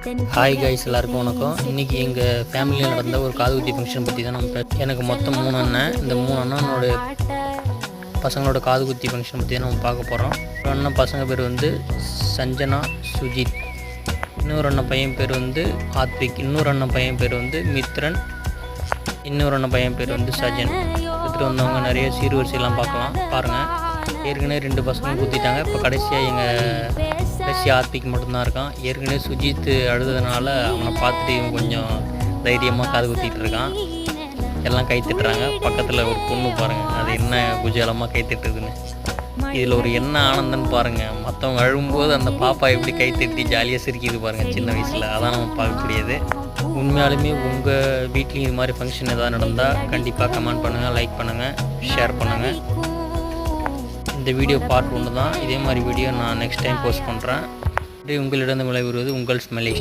Hi guys, எல்லாருக்கும் வணக்கம். இன்றைக்கி எங்கள் ஃபேமிலியில் நடந்த ஒரு காதுகுத்தி ஃபங்க்ஷன் பற்றி தான் எனக்கு மொத்தம் 3 அண்ணன். இந்த 3 அண்ணனோட பசங்களோட காதுகுத்தி ஃபங்க்ஷன் பற்றி தான் நம்ம பார்க்க போகிறோம். ஒரு அண்ணன் பசங்க பேர் வந்து சஞ்சனா, சுஜித். இன்னொரு அண்ணன் பையன் பேர் வந்து ஆத்விக். இன்னொரு அண்ணன் பையன் பேர் வந்து மித்ரன். இன்னொரு அண்ணன் பையன் பேர் வந்து சஜன். எடுத்துகிட்டு வந்தவங்க நிறைய சீர்வரிசையெல்லாம் பாருங்கள். ஏற்கனவே 2 பசங்க குத்திட்டாங்க. இப்போ கடைசி ஆத்விக் மட்டும்தான் இருக்கான். ஏற்கனவே சுஜித் அழுதுனால அவனை பார்த்துட்டு இவன் கொஞ்சம் தைரியமாக காது குத்திட்டு இருக்கான். எல்லாம் கை தட்டுறாங்க. பக்கத்தில் ஒரு பொண்ணு பாருங்கள், அது என்ன குஜாலமாக கை தட்டுதுன்னு. இதில் ஒரு என்ன ஆனந்தன்னு பாருங்கள். மற்றவங்க அழும்போது அந்த பாப்பா எப்படி கை தட்டி ஜாலியாக சிரிக்கிது பாருங்கள் சின்ன வயசில். அதான் நம்ம பார்க்கக்கூடியது. உண்மையாலுமே உங்கள் வீட்லேயும் இது மாதிரி ஃபங்க்ஷன் எதாவது நடந்தால் கண்டிப்பாக கமெண்ட் பண்ணுங்கள், லைக் பண்ணுங்கள், ஷேர் பண்ணுங்கள். இந்த வீடியோ பார்ட் 1 தான். இதே மாதிரி வீடியோ நான் நெக்ஸ்ட் டைம் போஸ்ட் பண்ணுறேன். உங்களிடம் விளைவுறுவது உங்கள் ஸ்மெலிஷ்.